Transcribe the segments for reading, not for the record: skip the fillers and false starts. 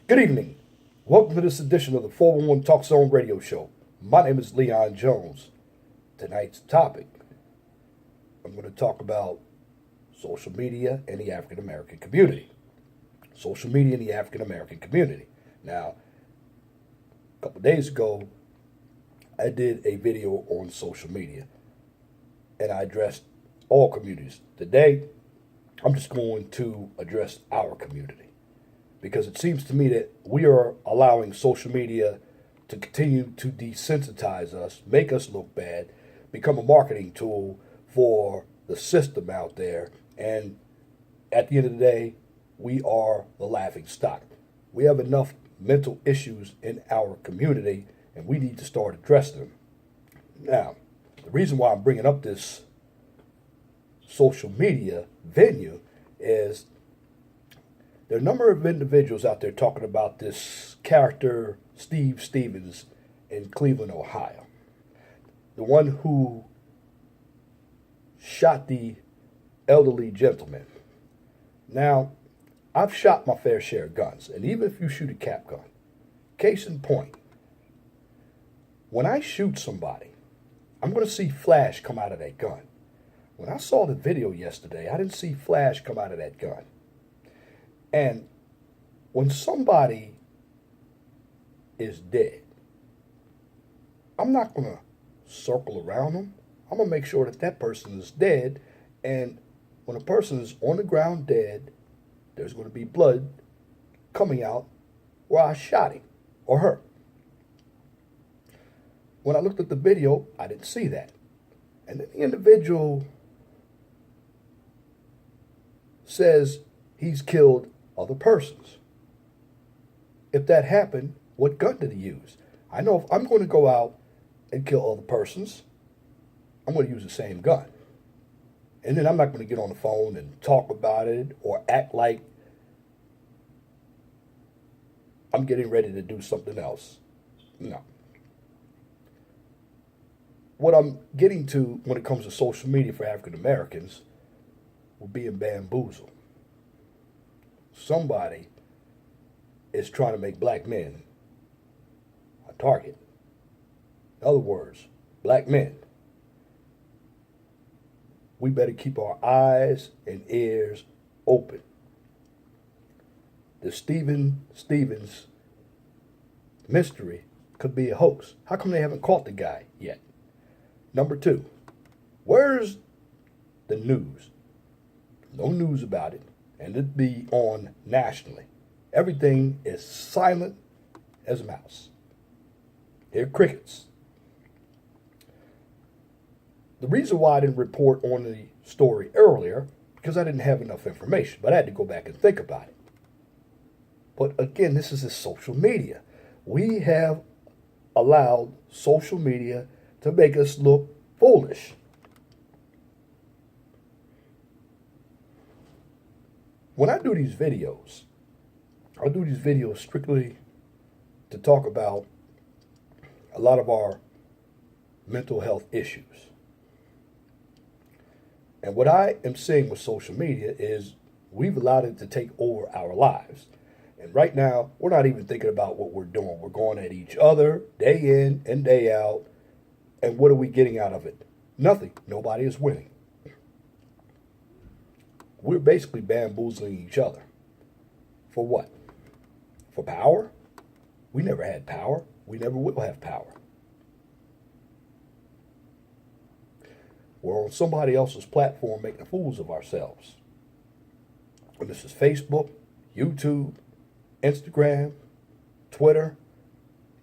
Good evening. Welcome to this edition of the 411 Talk Zone radio show. My name is Leon Jones. Tonight's topic, I'm going to talk about social media and the African American community. Social media and the African American community. Now, a couple days ago, I did a video on social media and I addressed all communities. Today, I'm just going to address our community because it seems to me that we are allowing social media to continue to desensitize us, make us look bad, become a marketing tool for the system out there. And at the end of the day, we are the laughing stock. We have enough mental issues in our community, and we need to start addressing them. Now, the reason why I'm bringing up this social media venue is there are a number of individuals out there talking about this character, Steve Stevens, in Cleveland, Ohio. The one who shot the elderly gentleman. Now, I've shot my fair share of guns, and even if you shoot a cap gun, case in point, when I shoot somebody, I'm going to see flash come out of that gun. When I saw the video yesterday, I didn't see flash come out of that gun. And when somebody is dead, I'm not going to circle around them. I'm going to make sure that that person is dead. And when a person is on the ground dead, there's going to be blood coming out where I shot him or her. When I looked at the video, I didn't see that. And then the individual says he's killed other persons. If that happened, what gun did he use? I know if I'm going to go out and kill other persons, I'm going to use the same gun. And then I'm not going to get on the phone and talk about it or act like I'm getting ready to do something else. No. What I'm getting to when it comes to social media for African Americans will be in bamboozle. Somebody is trying to make black men a target. In other words, black men, we better keep our eyes and ears open. The Stevens mystery could be a hoax. How come they haven't caught the guy yet? Number two, where's the news? No news about it, and it'd be on nationally. Everything is silent as a mouse. They're crickets. The reason why I didn't report on the story earlier, because I didn't have enough information, but I had to go back and think about it. But again, this is social media. We have allowed social media to make us look foolish. When I do these videos, I do these videos strictly to talk about a lot of our mental health issues. And what I am seeing with social media is we've allowed it to take over our lives. And right now, we're not even thinking about what we're doing. We're going at each other day in and day out. And what are we getting out of it? Nothing. Nobody is winning. We're basically bamboozling each other. For what? For power? We never had power. We never will have power. We're on somebody else's platform making fools of ourselves. And this is Facebook, YouTube, Instagram, Twitter,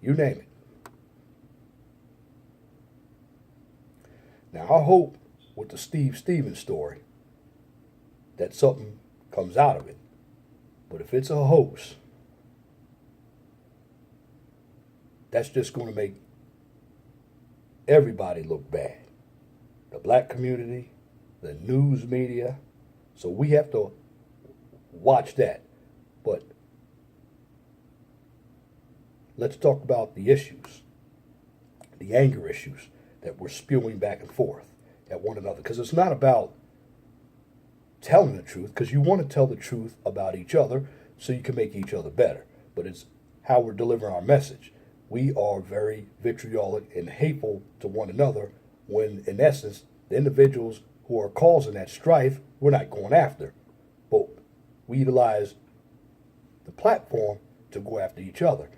you name it. Now, I hope with the Steve Stevens story that something comes out of it. But if it's a hoax, that's just going to make everybody look bad. The black community, the news media. So we have to watch that. But let's talk about the issues, the anger issues that we're spewing back and forth at one another. Because it's not about telling the truth, because you want to tell the truth about each other so you can make each other better. but it's how we're delivering our message. We are very vitriolic and hateful to one another when, in essence, the individuals who are causing that strife, we're not going after. But we utilize the platform to go after each other.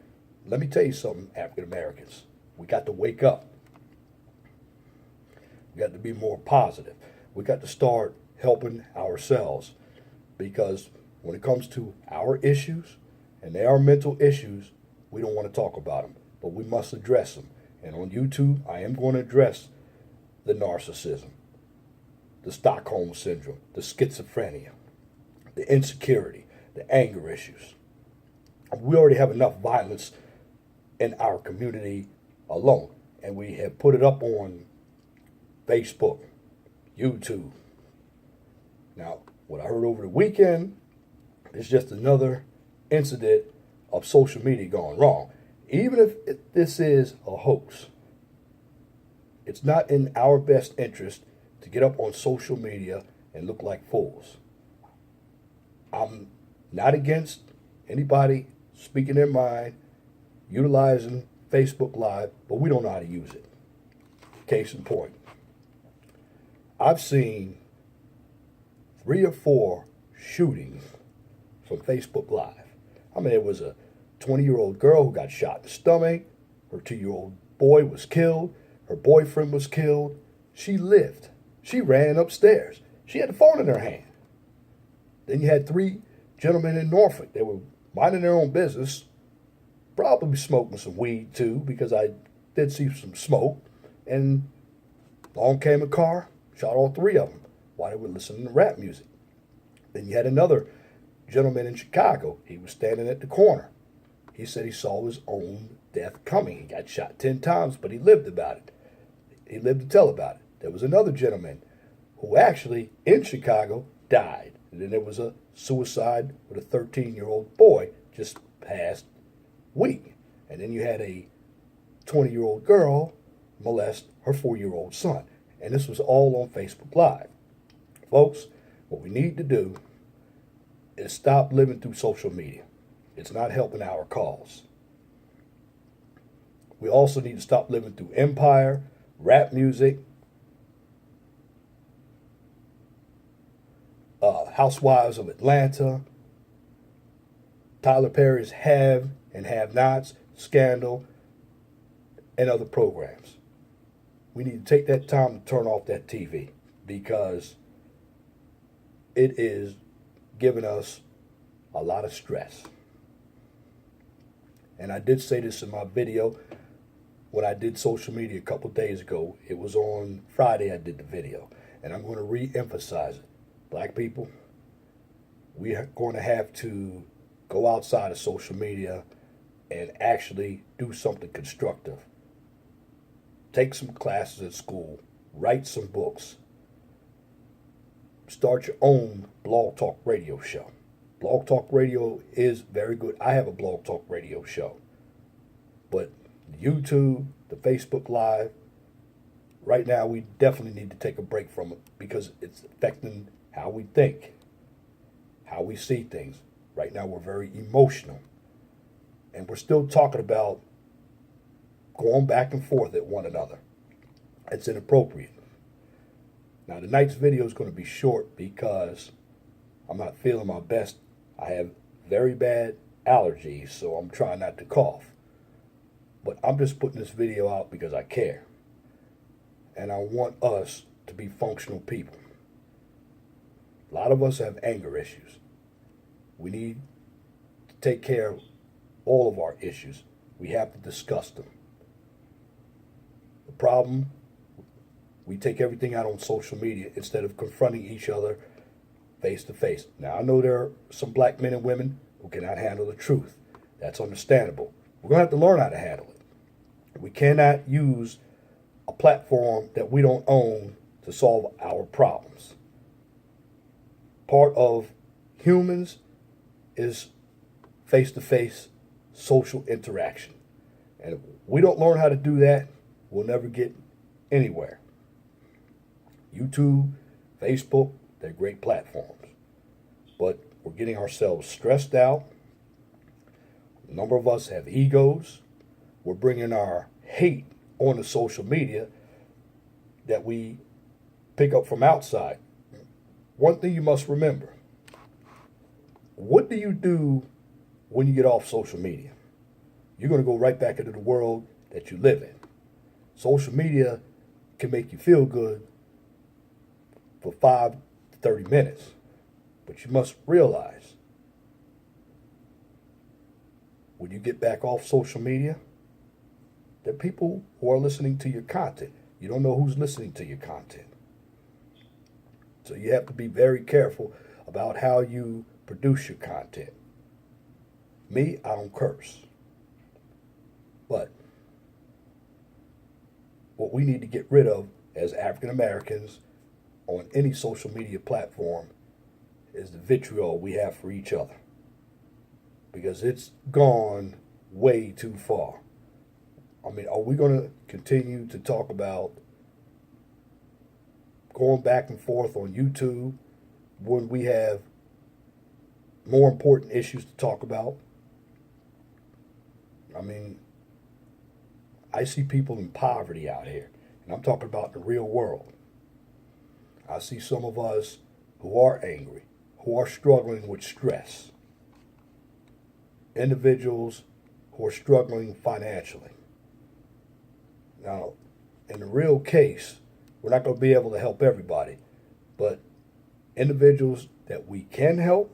Let me tell you something, African Americans. We got to wake up. We got to be more positive. We got to start helping ourselves, because when it comes to our issues, and they are mental issues, we don't want to talk about them, but we must address them. And on YouTube, I am going to address the narcissism, the Stockholm Syndrome, the schizophrenia, the insecurity, the anger issues. We already have enough violence in our community alone, and we have put it up on Facebook, YouTube. Now, what I heard over the weekend is just another incident of social media going wrong. Even if this is a hoax, it's not in our best interest to get up on social media and look like fools. I'm not against anybody speaking their mind, utilizing Facebook Live, but we don't know how to use it. Case in point, I've seen 3 or 4 shootings from Facebook Live. I mean, there was a 20-year-old girl who got shot in the stomach. Her 2-year-old boy was killed. Her boyfriend was killed. She lived. She ran upstairs. She had the phone in her hand. Then you had 3 gentlemen in Norfolk. They were minding their own business, probably smoking some weed too, because I did see some smoke. And along came a car, shot all 3 of them while they were listening to rap music. Then you had another gentleman in Chicago. He was standing at the corner. He said he saw his own death coming. He got shot 10 times, but he lived about it. He lived to tell about it. There was another gentleman who actually, in Chicago, died. And then there was a suicide with a 13-year-old boy just past week. And then you had a 20-year-old girl molest her 4-year-old son. And this was all on Facebook Live. Folks, what we need to do is stop living through social media. It's not helping our cause. We also need to stop living through Empire, rap music, Housewives of Atlanta, Tyler Perry's Have and Have Nots, Scandal, and other programs. We need to take that time to turn off that TV, because it is giving us a lot of stress. And I did say this in my video when I did social media a couple days ago. It was on Friday I did the video, and I'm going to re-emphasize it. Black people, we are going to have to go outside of social media and actually do something constructive. Take some classes at school, write some books, start your own blog talk radio show. Blog talk radio is very good. I have a blog talk radio show. But YouTube, the Facebook Live, right now we definitely need to take a break from it, because it's affecting how we think, how we see things. Right now we're very emotional. And we're still talking about going back and forth at one another. It's inappropriate. Now tonight's video is going to be short because I'm not feeling my best. I have very bad allergies, so I'm trying not to cough. But I'm just putting this video out because I care. And I want us to be functional people. A lot of us have anger issues. We need to take care of all of our issues. We have to discuss them. The problem, we take everything out on social media instead of confronting each other face to face. Now, I know there are some black men and women who cannot handle the truth. That's understandable. We're going to have to learn how to handle it. We cannot use a platform that we don't own to solve our problems. Part of humans is face-to-face social interaction. And if we don't learn how to do that, we'll never get anywhere. YouTube, Facebook, they're great platforms. But we're getting ourselves stressed out. A number of us have egos. We're bringing our hate onto social media that we pick up from outside. One thing you must remember, what do you do when you get off social media? You're going to go right back into the world that you live in. Social media can make you feel good for 5 to 30 minutes, but you must realize when you get back off social media, there are people who are listening to your content. You don't know who's listening to your content. So you have to be very careful about how you produce your content. Me, I don't curse. But what we need to get rid of as African Americans on any social media platform is the vitriol we have for each other. Because it's gone way too far. I mean, are we going to continue to talk about going back and forth on YouTube when we have more important issues to talk about? I mean, I see people in poverty out here, and I'm talking about the real world. I see some of us who are angry, who are struggling with stress, individuals who are struggling financially. Now, in the real case, we're not going to be able to help everybody, but individuals that we can help,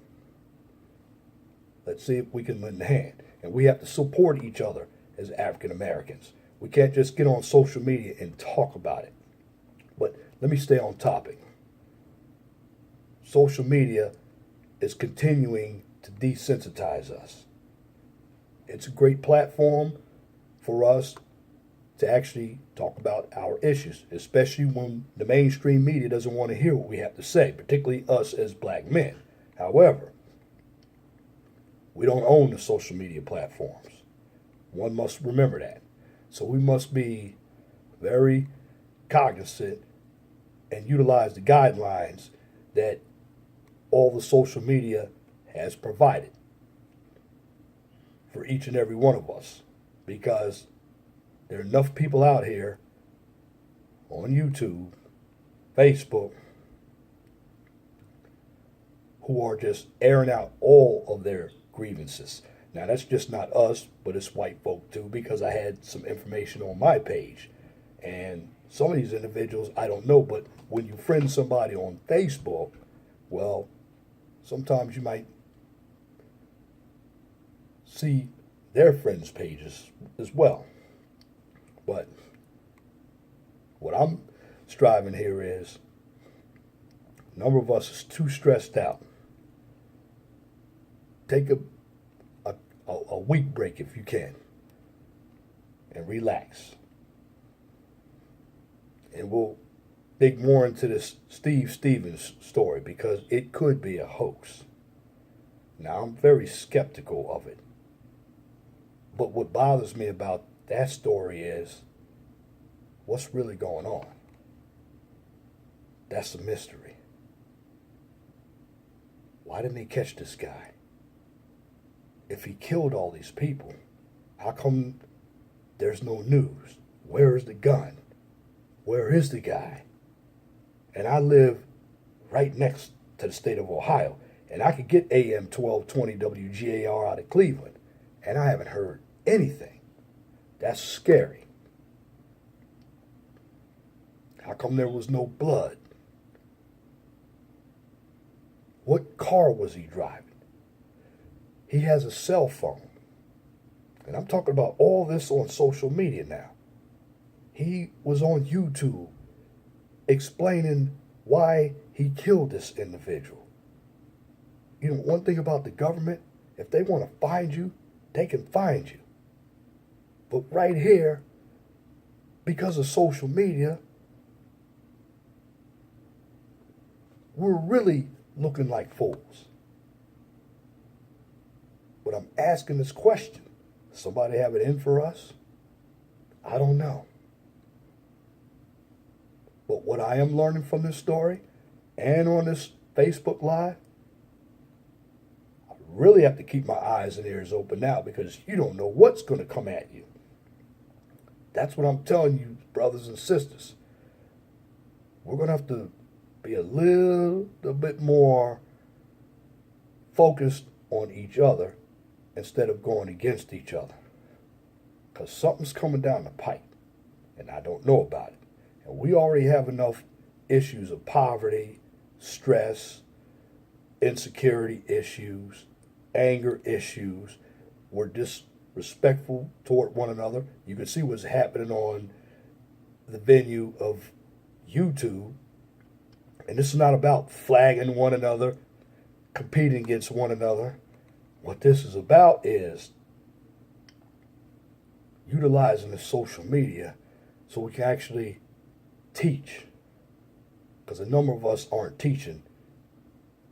let's see if we can lend a hand. And we have to support each other as African Americans. We can't just get on social media and talk about it. But let me stay on topic. Social media is continuing to desensitize us. It's a great platform for us to actually talk about our issues, especially when the mainstream media doesn't want to hear what we have to say, particularly us as black men. However, we don't own the social media platforms. One must remember that. So we must be very cognizant and utilize the guidelines that all the social media has provided for each and every one of us, because there are enough people out here on YouTube, Facebook, who are just airing out all of their grievances. Now, that's just not us, but it's white folk too, because I had some information on my page. And some of these individuals, I don't know, but when you friend somebody on Facebook, well, sometimes you might see their friends' pages as well. But what I'm striving here is, a number of us is too stressed out. Take a week break if you can and relax. And we'll dig more into this Steve Stevens story because it could be a hoax. Now, I'm very skeptical of it. But what bothers me about that story is what's really going on. That's a mystery. Why didn't they catch this guy? If he killed all these people, how come there's no news? Where is the gun? Where is the guy? And I live right next to the state of Ohio, and I could get AM 1220 WGAR out of Cleveland, and I haven't heard anything. That's scary. How come there was no blood? What car was he driving? He has a cell phone. And I'm talking about all this on social media now. He was on YouTube explaining why he killed this individual. You know, one thing about the government, if they want to find you, they can find you. But right here, because of social media, we're really looking like fools. But I'm asking this question. Somebody have it in for us? I don't know. But what I am learning from this story and on this Facebook Live, I really have to keep my eyes and ears open now because you don't know what's going to come at you. That's what I'm telling you, brothers and sisters. We're going to have to be a little bit more focused on each other instead of going against each other. Because something's coming down the pipe, and I don't know about it. And we already have enough issues of poverty, stress, insecurity issues, anger issues. We're disrespectful toward one another. You can see what's happening on the venue of YouTube. And this is not about flagging one another, competing against one another. What this is about is utilizing the social media so we can actually teach. Because a number of us aren't teaching.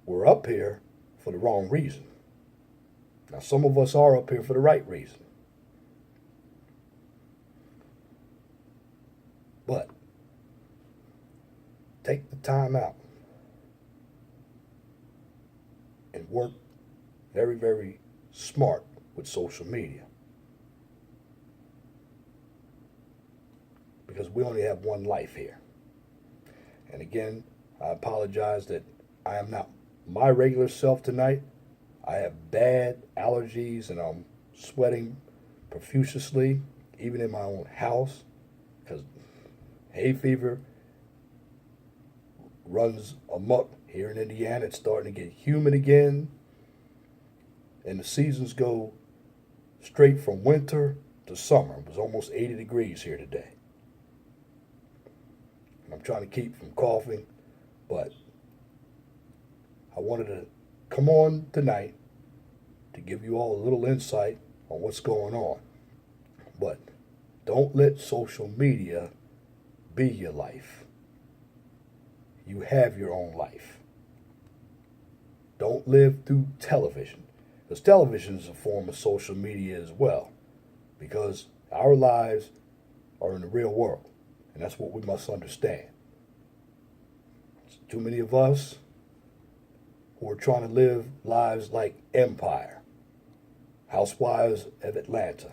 We're up here for the wrong reason. Now, some of us are up here for the right reason. But take the time out and work very, very smart with social media. Because we only have one life here. And again, I apologize that I am not my regular self tonight. I have bad allergies and I'm sweating profusely, even in my own house, because hay fever runs amok here in Indiana. It's starting to get humid again, and the seasons go straight from winter to summer. It was almost 80 degrees here today. And I'm trying to keep from coughing, but I wanted to come on tonight to give you all a little insight on what's going on. But don't let social media be your life. You have your own life. Don't live through television, because television is a form of social media as well, because our lives are in the real world, and that's what we must understand. There's too many of us who are trying to live lives like Empire, Housewives of Atlanta,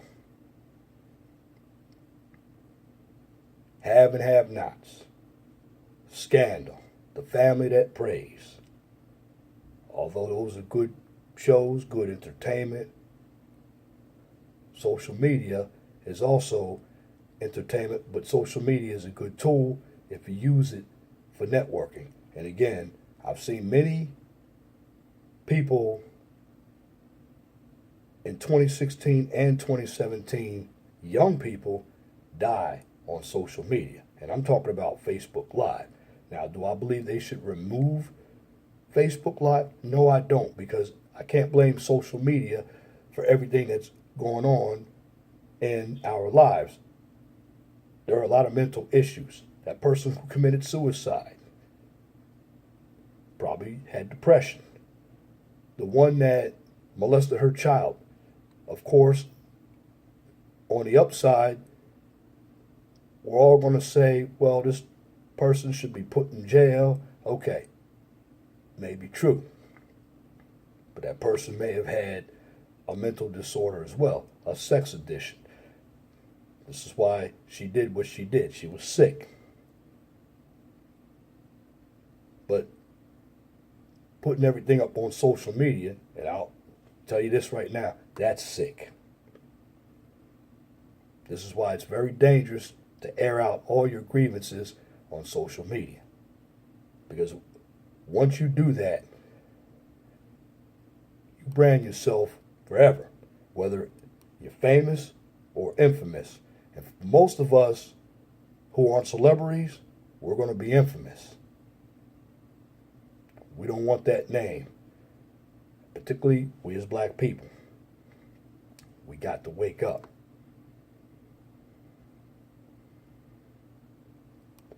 Have and Have-Nots, Scandal, The Family That Prays. Although those are good shows, good entertainment, social media is also entertainment, but social media is a good tool if you use it for networking. And again, I've seen many people in 2016 and 2017, young people, die on social media. And I'm talking about Facebook Live. Now, do I believe they should remove Facebook Live? No, I don't, because I can't blame social media for everything that's going on in our lives. There are a lot of mental issues. That person who committed suicide probably had depression. The one that molested her child, of course, on the upside, we're all going to say, well, this person should be put in jail. Okay, may be true. But that person may have had a mental disorder as well, a sex addiction. This is why she did what she did. She was sick. But putting everything up on social media, and I'll tell you this right now, that's sick. This is why it's very dangerous to air out all your grievances on social media. Because once you do that, you brand yourself forever, whether you're famous or infamous. And for most of us who aren't celebrities, we're going to be infamous. We don't want that name, particularly we as black people. We got to wake up.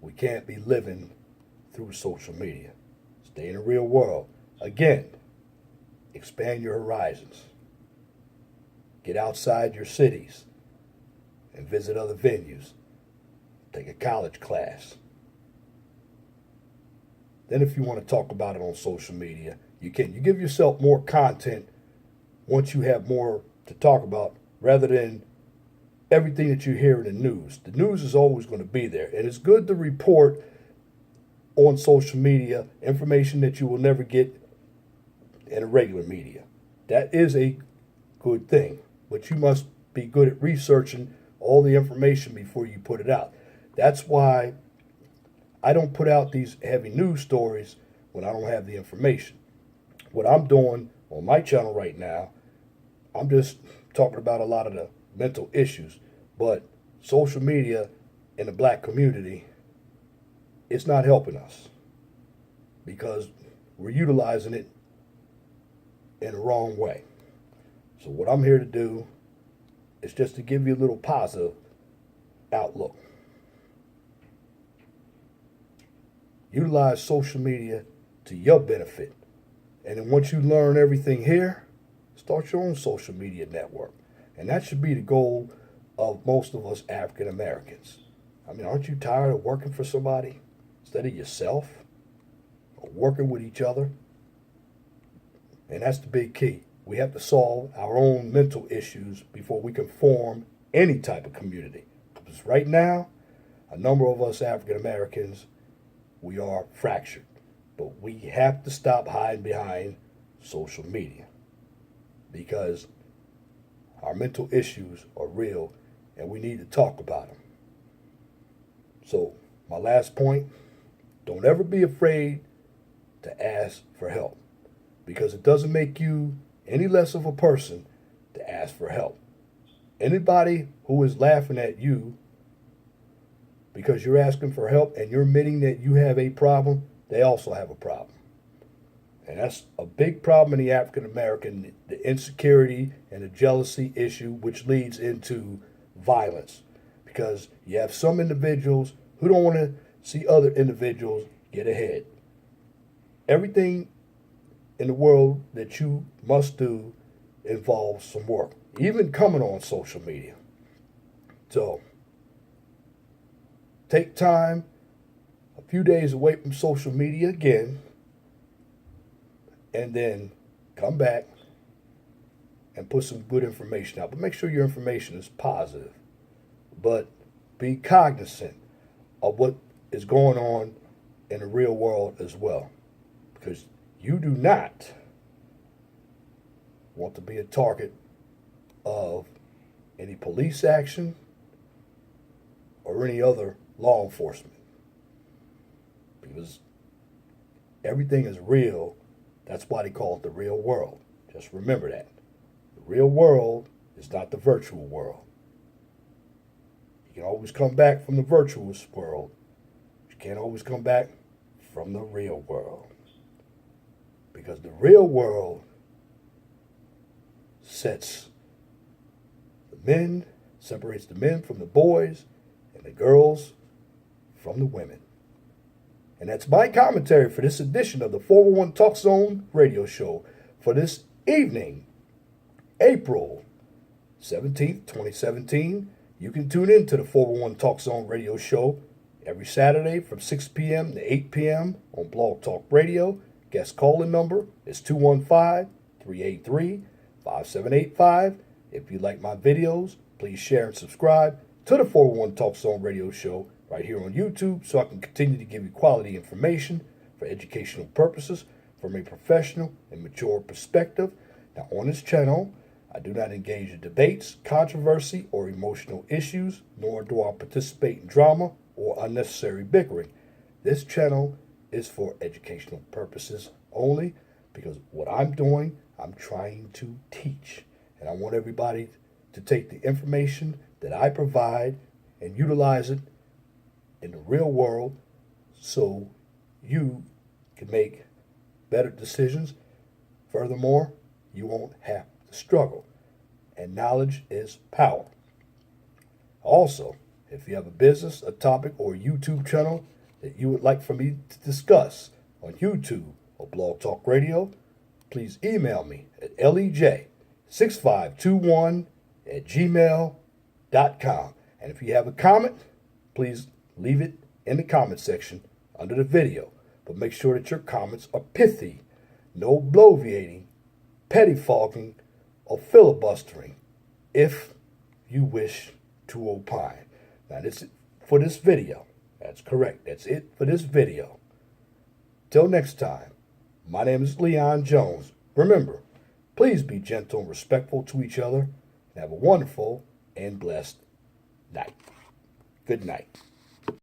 We can't be living through social media. Stay in the real world. Again, expand your horizons. Get outside your cities and visit other venues. Take a college class. Then if you want to talk about it on social media, you can. You give yourself more content once you have more to talk about rather than everything that you hear in the news. The news is always going to be there, and it's good to report on social media information that you will never get in a regular media. That is a good thing, but you must be good at researching all the information before you put it out. That's why I don't put out these heavy news stories when I don't have the information. What I'm doing on my channel right now, I'm just talking about a lot of the mental issues, but social media in the black community, it's not helping us because we're utilizing it in the wrong way. So what I'm here to do is just to give you a little positive outlook. Utilize social media to your benefit. And then once you learn everything here, start your own social media network. And that should be the goal of most of us African Americans. I mean, aren't you tired of working for somebody instead of yourself? Or working with each other? And that's the big key. We have to solve our own mental issues before we can form any type of community. Because right now, a number of us African Americans, we are fractured. But we have to stop hiding behind social media because our mental issues are real and we need to talk about them. So, my last point, don't ever be afraid to ask for help because it doesn't make you any less of a person to ask for help. Anybody who is laughing at you because you're asking for help and you're admitting that you have a problem, they also have a problem. And that's a big problem in the African American, the insecurity and the jealousy issue, which leads into violence. Because you have some individuals who don't want to see other individuals get ahead. Everything in the world that you must do involves some work, even coming on social media. So, take time, a few days away from social media again, and then come back and put some good information out. But make sure your information is positive. But be cognizant of what is going on in the real world as well. Because you do not want to be a target of any police action or any other law enforcement. Because everything is real. That's why they call it the real world. Just remember that. The real world is not the virtual world. You can always come back from the virtual world. But you can't always come back from the real world. Because the real world separates the men from the boys, and the girls from the women. And that's my commentary for this edition of the 411 Talk Zone radio show for this evening, April 17th, 2017. You can tune in to the 411 Talk Zone radio show every Saturday from 6 p.m. to 8 p.m. on Blog Talk Radio. Guest calling number is 215-383-5785. If you like my videos, please share and subscribe to the 411 Talk Zone radio show right here on YouTube so I can continue to give you quality information for educational purposes from a professional and mature perspective. Now, on this channel, I do not engage in debates, controversy, or emotional issues, nor do I participate in drama or unnecessary bickering. This channel is for educational purposes only because what I'm doing, I'm trying to teach. And I want everybody to take the information that I provide and utilize it in the real world so you can make better decisions. Furthermore, you won't have to struggle. And knowledge is power. Also, if you have a business, a topic, or a YouTube channel that you would like for me to discuss on YouTube or Blog Talk Radio, please email me at lej6521@gmail.com. And if you have a comment, please leave it in the comment section under the video. But make sure that your comments are pithy, no bloviating, pettifogging, of filibustering if you wish to opine. Now, this is for this video. That's correct. That's it for this video. Till next time, my name is Leon Jones. Remember, please be gentle and respectful to each other and have a wonderful and blessed night. Good night.